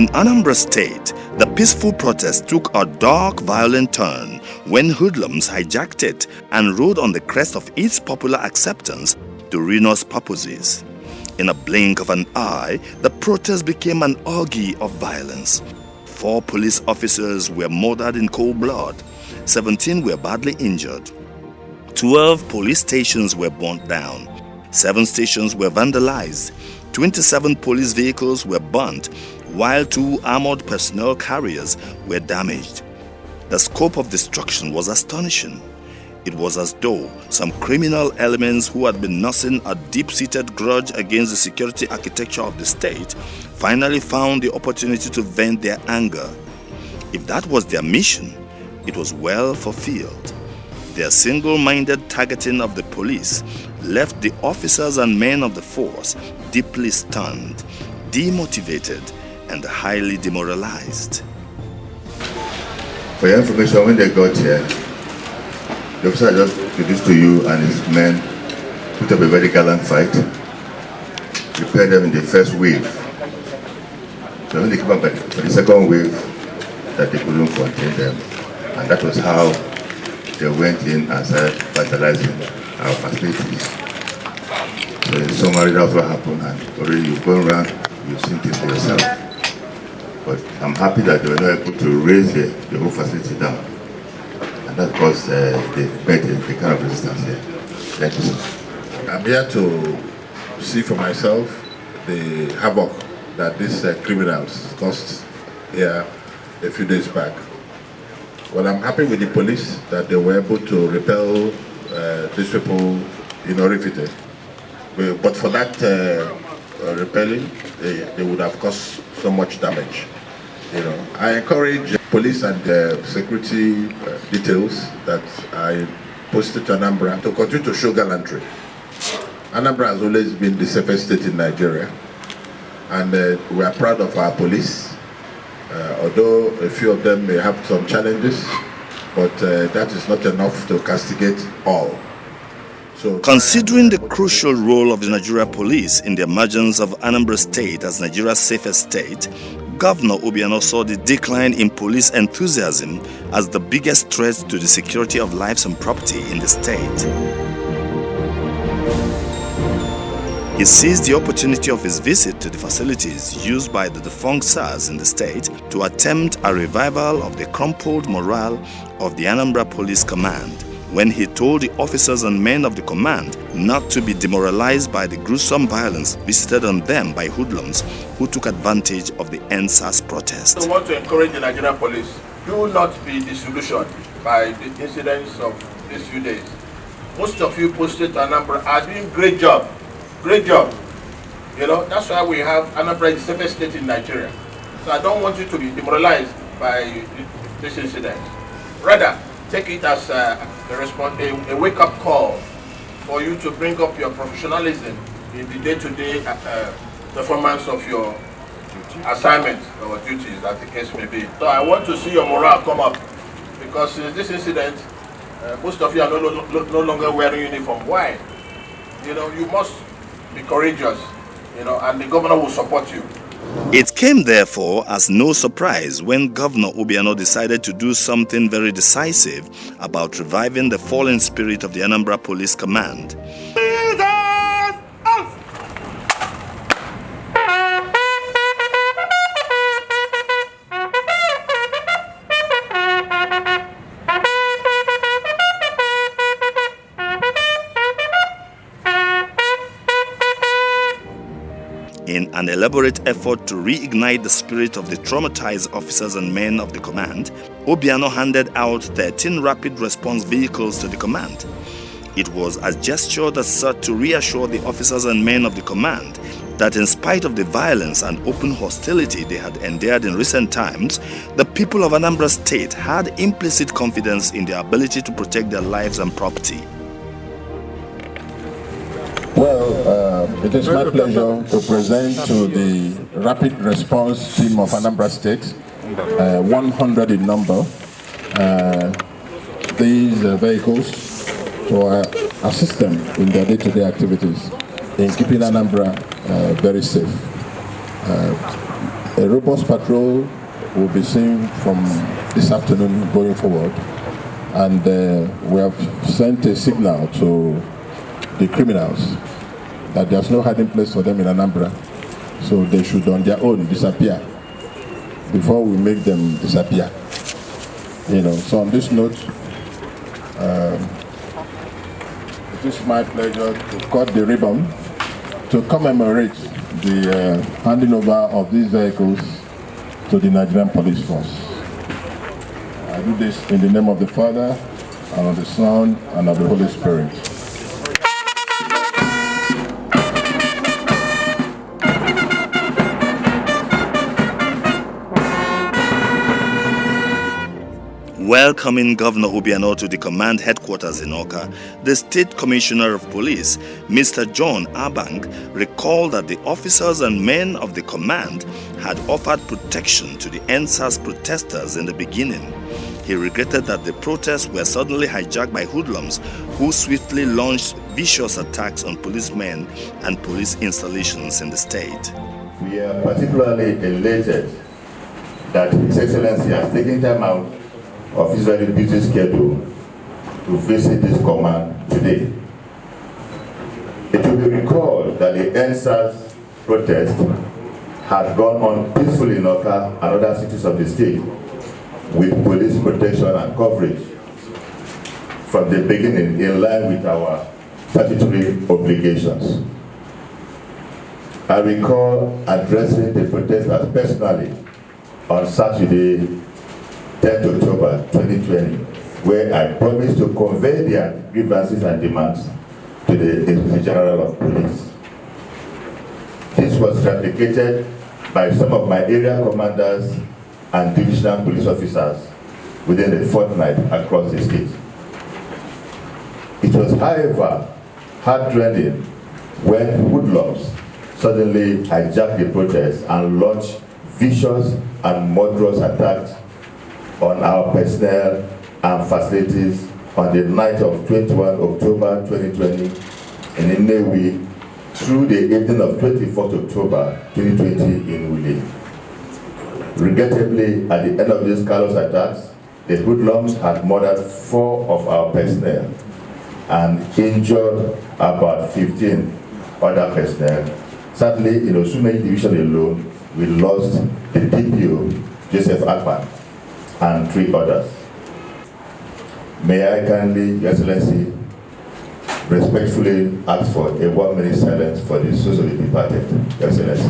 In Anambra State, the peaceful protest took a dark, violent turn when hoodlums hijacked it and rode on the crest of its popular acceptance to ruinous purposes. In a blink of an eye, the protest became an orgy of violence. 4 police officers were murdered in cold blood. 17 were badly injured. 12 police stations were burnt down. 7 stations were vandalized. 27 police vehicles were burnt, while 2 armored personnel carriers were damaged. The scope of destruction was astonishing. It was as though some criminal elements who had been nursing a deep-seated grudge against the security architecture of the state finally found the opportunity to vent their anger. If that was their mission, it was well fulfilled. Their single-minded targeting of the police left the officers and men of the force deeply stunned, demotivated, and highly demoralized. For your information, when they got here, the officer just introduced to you and his men put up a very gallant fight, prepared them in the first wave. So when they came up for the second wave, that they couldn't contain them. And that was how they went in and started vandalizing our facilities. So in summary, that's what happened, and already you've gone around, you've seen this for yourself. But I'm happy that they were not able to raise the whole facility down. And that's because they met the kind of resistance here. Thank you, sir. I'm here to see for myself the havoc that these criminals caused here a few days back. Well, I'm happy with the police that they were able to repel these people in Orifite. But for that repelling, they would have caused so much damage. You know, I encourage police and security details that I posted to Anambra to continue to show gallantry. Anambra has always been the safest state in Nigeria, and we are proud of our police. Although a few of them may have some challenges, but that is not enough to castigate all. So, considering the crucial role of the Nigeria police in the emergence of Anambra State as Nigeria's safest state, Governor Obiano saw the decline in police enthusiasm as the biggest threat to the security of lives and property in the state. He seized the opportunity of his visit to the facilities used by the defunct SARS in the state to attempt a revival of the crumpled morale of the Anambra Police Command, when he told the officers and men of the command not to be demoralized by the gruesome violence visited on them by hoodlums who took advantage of the End SARS protest. I want to encourage the Nigerian police, do not be disillusioned by the incidents of these few days. Most of you posted to Anambra are doing great job. Great job. You know, that's why we have Anambra, the safest state in Nigeria. So I don't want you to be demoralized by this incident. Rather, take it as a wake-up call for you to bring up your professionalism in the day-to-day performance of your assignments or duties, as the case may be. So I want to see your morale come up, because since this incident, most of you are no longer wearing uniform. Why? You know, you must be courageous, you know, and the governor will support you. It came therefore as no surprise when Governor Obiano decided to do something very decisive about reviving the fallen spirit of the Anambra Police Command. In an elaborate effort to reignite the spirit of the traumatized officers and men of the command, Obiano handed out 13 rapid response vehicles to the command. It was a gesture that sought to reassure the officers and men of the command that in spite of the violence and open hostility they had endured in recent times, the people of Anambra State had implicit confidence in their ability to protect their lives and property. Well, it is my pleasure to present to the Rapid Response Team of Anambra State, 100 in number, these vehicles to assist them in their day-to-day activities in keeping Anambra very safe. A robust patrol will be seen from this afternoon going forward, and we have sent a signal to the criminals that there's no hiding place for them in Anambra, so they should on their own disappear before we make them disappear. So on this note, it is my pleasure to cut the ribbon to commemorate the handing over of these vehicles to the Nigerian Police Force. I do this in the name of the Father, and of the Son, and of the Holy Spirit. Welcoming Governor Obiano to the command headquarters in Awka, the State Commissioner of Police, Mr. John Abang, recalled that the officers and men of the command had offered protection to the NSAS protesters in the beginning. He regretted that the protests were suddenly hijacked by hoodlums who swiftly launched vicious attacks on policemen and police installations in the state. We are particularly elated that His Excellency has taken time out of his very busy schedule to visit this command today. It will be recalled that the NSAS protest had gone on peacefully in Awka and other cities of the state with police protection and coverage from the beginning, in line with our statutory obligations. I recall addressing the protesters personally on Saturday, 10th October 2020, where I promised to convey their grievances and demands to the Inspector General of Police. This was replicated by some of my area commanders and divisional police officers within a fortnight across the state. It was, however, heartrending when hoodlums suddenly hijacked the protest and launched vicious and murderous attacks on our personnel and facilities on the night of 21 October 2020 in Nnewi through the evening of 24th October 2020 in Wuli. Regrettably, at the end of these callous attacks, the hoodlums had murdered 4 of our personnel and injured about 15 other personnel. Sadly, in Osumeyi Division alone, we lost the DPO, Joseph Akpan, and 3 others. May I kindly, Your Excellency, respectfully ask for a 1-minute silence for the souls of the departed, Your Excellency.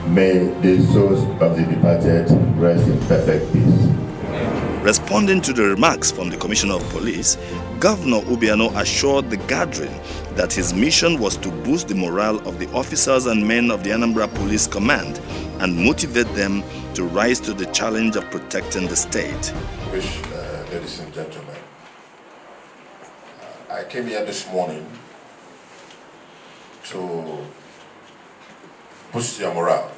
May the souls of the departed rest in perfect peace. Responding to the remarks from the Commissioner of Police, Governor Obiano assured the gathering that his mission was to boost the morale of the officers and men of the Anambra Police Command and motivate them to rise to the challenge of protecting the state. Ladies and gentlemen, I came here this morning to boost your morale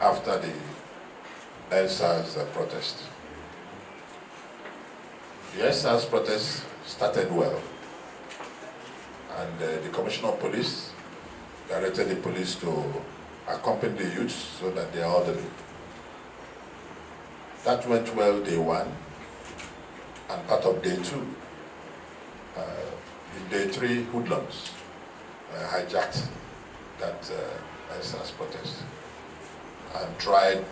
after the NSAS protest. The NSAS protest started well, and the Commissioner of Police directed the police to accompany the youths so that they are orderly. That went well day 1 and part of day 2. In day 3, hoodlums hijacked that NSAS protest and tried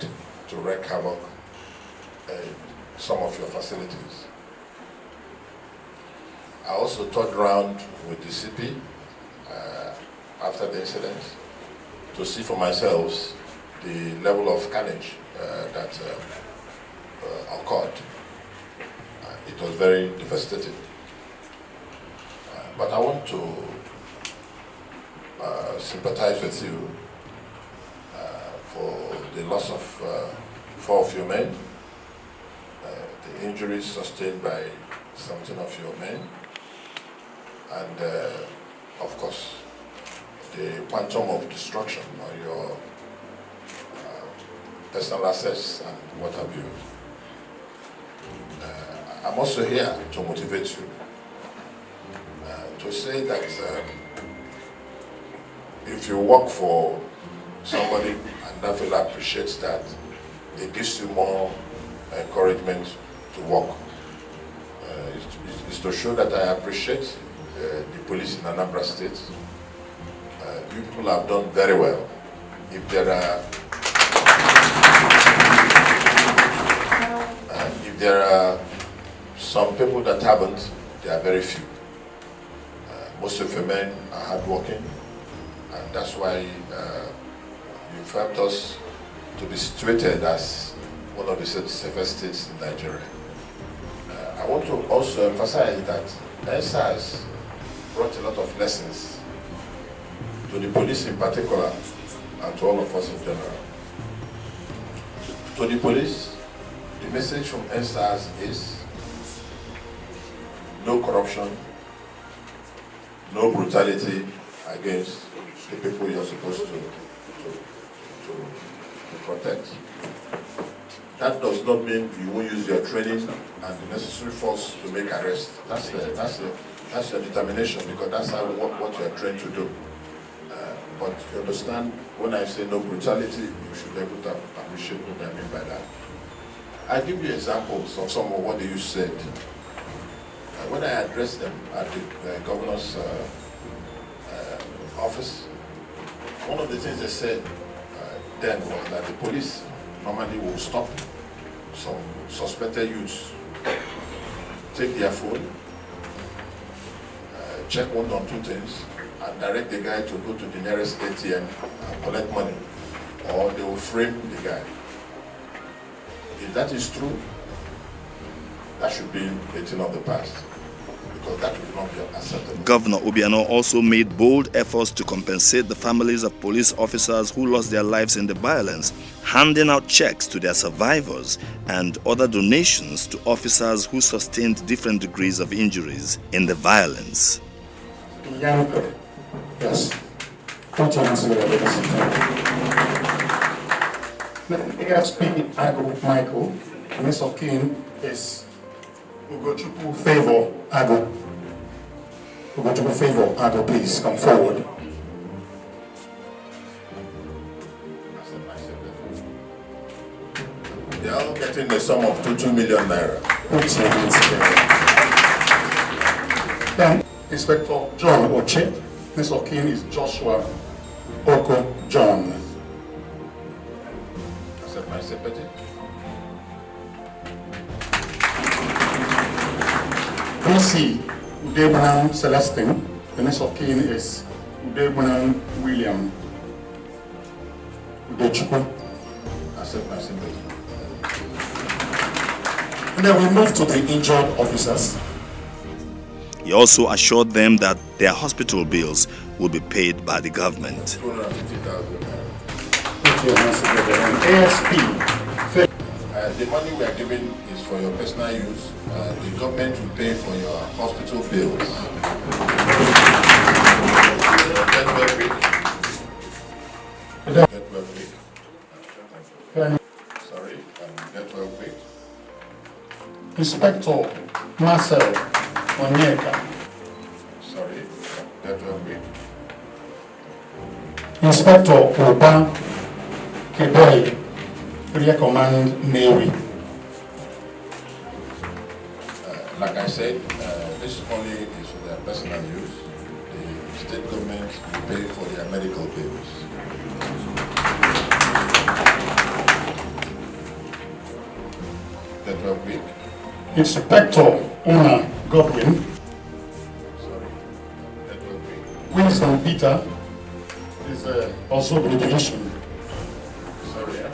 to wreak havoc in some of your facilities. I also turned around with the CP after the incident to see for myself the level of carnage that occurred. It was very devastating. But I want to sympathize with you for the loss of 4 of your men, the injuries sustained by 17 of your men, and of course the quantum of destruction on your personal access and what have you. I'm also here to motivate you, to say that if you work for somebody and that fellow appreciates that, it gives you more encouragement to work. It's to show that I appreciate the police in Anambra State. You people have done very well. If there are some people that haven't, there are very few. Most of your men are hardworking, and that's why you've helped us to be situated as one of the safest states in Nigeria. I want to also emphasize that ENSA has brought a lot of lessons to the police in particular and to all of us in general. To the police, the message from ENSA is no corruption, no brutality against the people you're supposed to protect. That does not mean you won't use your training and the necessary force to make arrests. That's your determination, because that's what you're trained to do. But you understand, when I say no brutality, you should be able to appreciate what I mean by that. I give you examples of some of what you said. When I addressed them at the governor's office, one of the things they said then was that the police normally will stop some suspected youths, take their phone, check one or two things, and direct the guy to go to the nearest ATM and collect money, or they will frame the guy. If that is true, that should be a thing of the past, because that would not be acceptable. Governor Obiano also made bold efforts to compensate the families of police officers who lost their lives in the violence, handing out checks to their survivors and other donations to officers who sustained different degrees of injuries in the violence. Yes. Don't you answer that, ladies and gentlemen. The ASP Michael, the Miss of King is Ugochukwu Favor Ago. Ugochukwu Favor Ago, please come forward. They are all getting the sum of 2 million naira. Put your hands together. Then Inspector John Oche. Miss of King is Joshua Oko John. Accept my sympathy. PC Udebunan Celestine. The next of kin is Udebunan William. Udechukwu. Accept my sympathy. And then we move to the injured officers. He also assured them that their hospital bills will be paid by the government. 250,000 naira. Put your hands together. And ASP. The money we are giving is for your personal use. The government will pay for your hospital bills. Get well quick. Get well quick. Sorry, get well quick. Inspector Marcel Onyeka. Sorry, get well quick. Inspector Oba Kedoi, Area Command Navy. Like I said, this money is for their personal use. The state government will pay for their medical bills. Get well quick. Inspector Una Godwin. Sorry, get well quick. Winston Peter is also the division. Sorry, get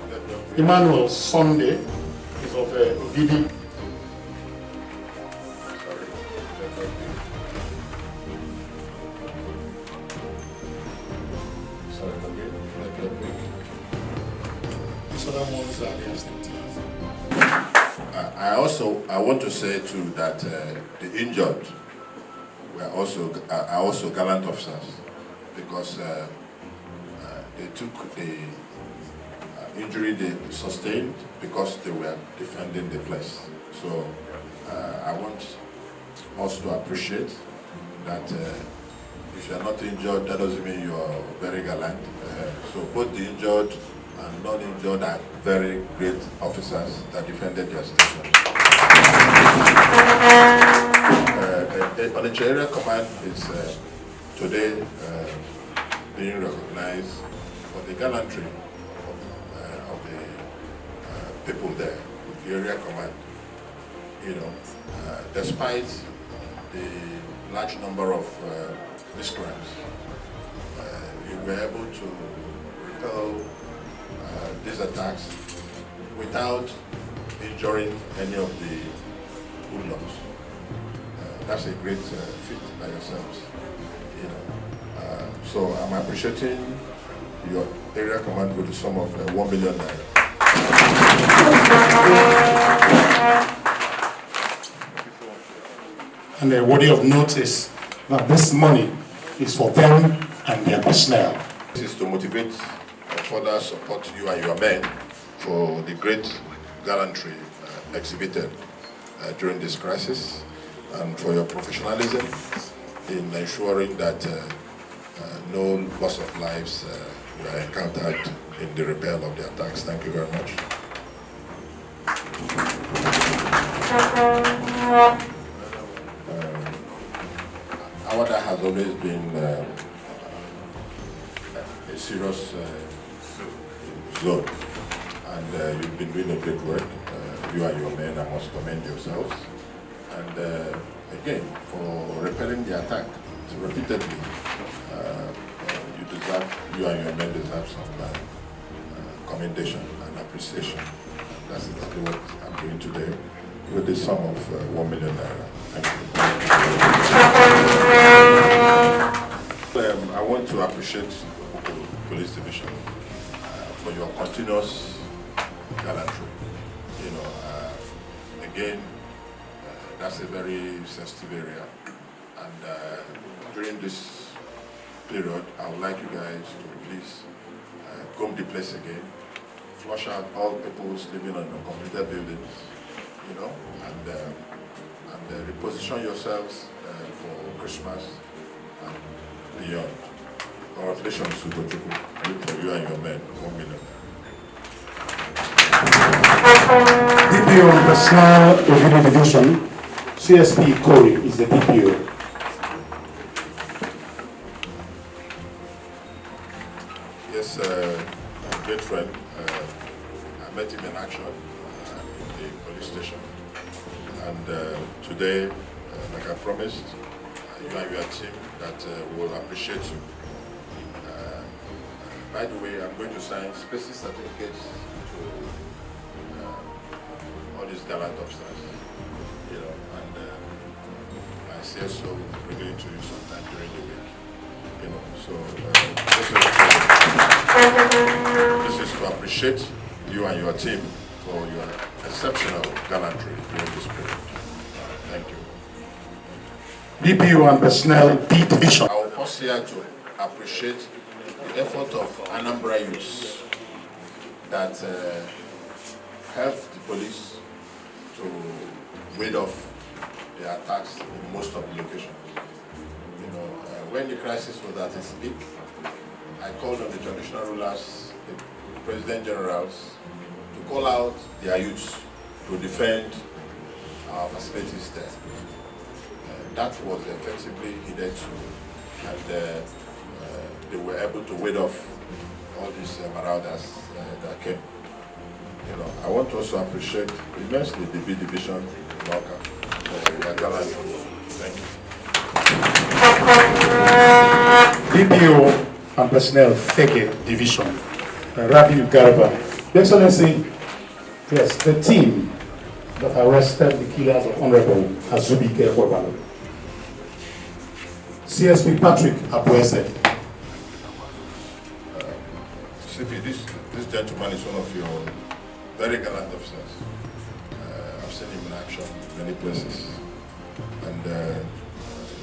well quick. Emmanuel Sunday is of Ogidi. Sorry, get well quick. Sorry, okay, get well quick. So that one's the absentee. I want to say too that the injured are also gallant officers, because they took the injury they sustained because they were defending the place. So I want us to appreciate that if you are not injured, that doesn't mean you are very gallant. So both the injured and non-injured are very great officers that defended their station. The Nigerian command is today being recognized for the gallantry of the people there, the area command. You know, despite the large number of miscreants, we were able to repel these attacks without injuring any of the hoodlums. That's a great feat by yourselves. You know, so I'm appreciating your area command with the sum of 1 million naira. And worthy of notice that this money is for them and their personnel. This is to motivate and further support you and your men for the great gallantry exhibited during this crisis, and for your professionalism in ensuring that no loss of lives were encountered in the repel of the attacks. Thank you very much. Awada has always been a serious zone, and you've been doing a great work. You and your men, I must commend yourselves. And again, for repelling the attack repeatedly, you and your men deserve some commendation and appreciation. And that's exactly what I'm doing today with the sum of 1 million naira. Thank you. I want to appreciate the Police Division for your continuous gallantry. You know, again, that's a very sensitive area, and during this period, I would like you guys to please comb the place again, flush out all people living on uncompleted buildings, you know, and reposition yourselves for Christmas and beyond. Congratulations to Gochuku, for you and your men, 1 million. DPO on Personnel Review Division, CSP Corey is the DPO. Yes, my great friend, I met him in action in the police station. And today, like I promised, you and your team, that will appreciate you. By the way, I'm going to sign special certificates to all these gallant officers, you know, and my CSO will bring it to you sometime during the week, you know. So this is to appreciate you and your team for your exceptional gallantry during this period. Thank you. DPO and Personnel B Division. I will pause here to appreciate the effort of Anambra youths that helped the police to ward off the attacks in most of the locations. You know, when the crisis was at its peak, I called on the traditional rulers, the president generals, to call out their youths to defend our facilities there. That was effectively heeded to, and they were able to ward off all these marauders that came. You know, I want to also appreciate immensely the B Division worker. Thank you. DPO and Personnel Feke Division, Rabi Garba. Your Excellency, yes, the team that arrested the killers of Honorable Azubi Kekwabalo. CSP Patrick Abuese. CP, this gentleman is one of your very gallant officers. I've seen him in action in many places, and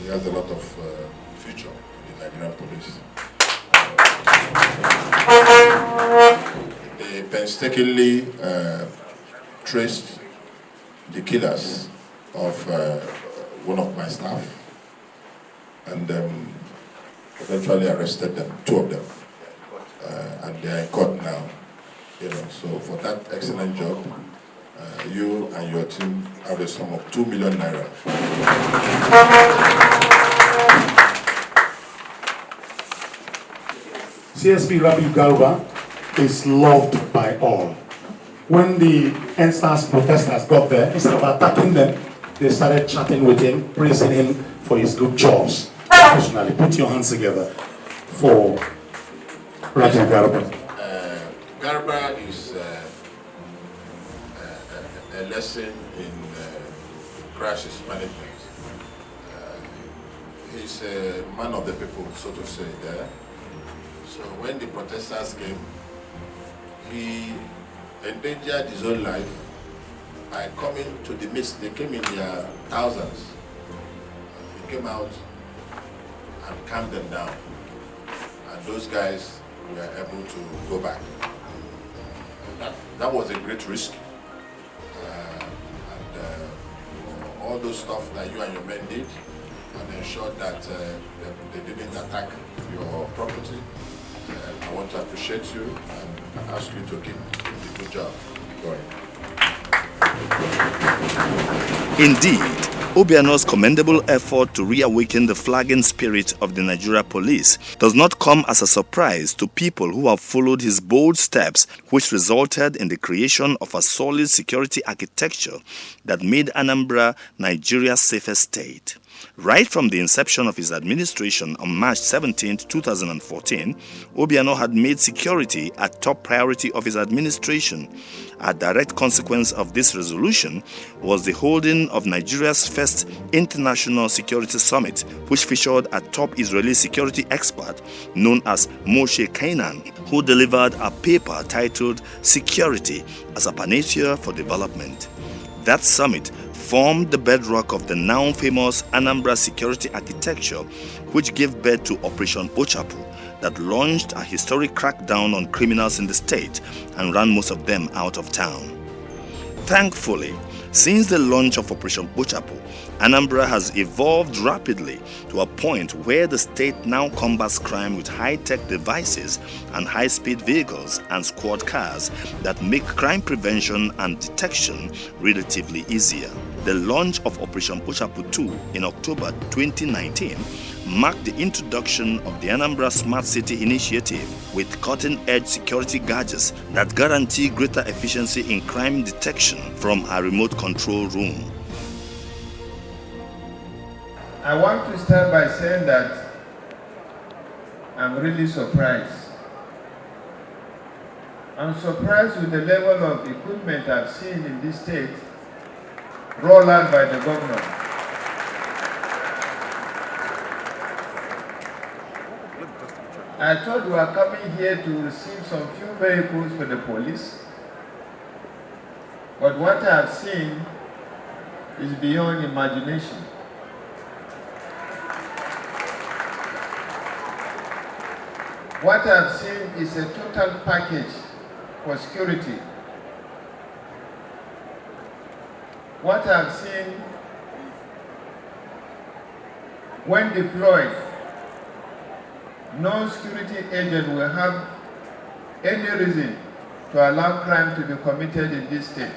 he has a lot of future in the Nigerian police. The I painstakingly traced the killers of one of my staff, and eventually arrested them, 2 of them, and they are in court now. So for that excellent job, you and your team have a sum of 2 million naira. CSP Rabiu Garuba is loved by all. When the NSAS protesters got there, instead of attacking them, they started chatting with him, praising him for his good jobs. Professionally, put your hands together for Rabiu Garuba. Garuba is a lesson in crisis management. He's a man of the people, so to say, there. So when the protesters came, he endangered his own life by coming to the midst. They came in their thousands. He came out and calmed them down. And those guys were able to go back. That was a great risk. All those stuff that you and your men did and ensured that they didn't attack your property. I want to appreciate you and ask you to keep the good job going. Indeed, Obiano's commendable effort to reawaken the flagging spirit of the Nigeria police does not come as a surprise to people who have followed his bold steps, which resulted in the creation of a solid security architecture that made Anambra Nigeria's safest state. Right from the inception of his administration on March 17, 2014, Obiano had made security a top priority of his administration. A direct consequence of this resolution was the holding of Nigeria's first International Security Summit, which featured a top Israeli security expert known as Moshe Kainan, who delivered a paper titled Security as a Panacea for Development. That summit formed the bedrock of the now famous Anambra security architecture, which gave birth to Operation Ochapu, that launched a historic crackdown on criminals in the state and ran most of them out of town. Thankfully, since the launch of Operation Ochapu, Anambra has evolved rapidly to a point where the state now combats crime with high-tech devices and high-speed vehicles and squad cars that make crime prevention and detection relatively easier. The launch of Operation Ochapu 2 in October 2019 marked the introduction of the Anambra Smart City Initiative with cutting-edge security gadgets that guarantee greater efficiency in crime detection from a remote control room. I want to start by saying that I'm really surprised. I'm surprised with the level of equipment I've seen in this state rolled out by the governor. I thought we were coming here to receive some few vehicles for the police, but what I've seen is beyond imagination. What I've seen is a total package for security. What I've seen, when deployed, no security agent will have any reason to allow crime to be committed in this state.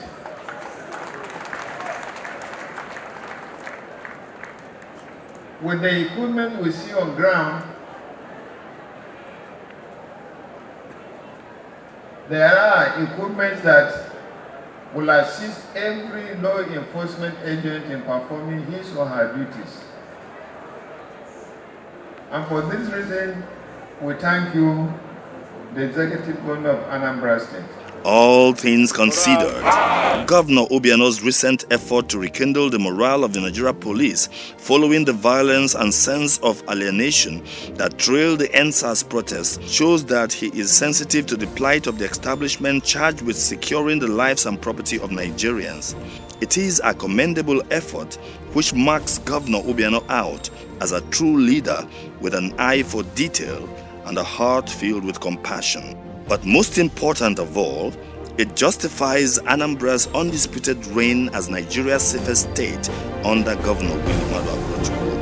With the equipment we see on ground, there are equipment that will assist every law enforcement agent in performing his or her duties. And for this reason, we thank you, the Executive Governor of Anambra State. All things considered, Governor Obiano's recent effort to rekindle the morale of the Nigeria police following the violence and sense of alienation that trailed the NSAS protests shows that he is sensitive to the plight of the establishment charged with securing the lives and property of Nigerians. It is a commendable effort which marks Governor Obiano out as a true leader with an eye for detail and a heart filled with compassion. But most important of all, it justifies Anambra's undisputed reign as Nigeria's safest state under Governor William Adolfo.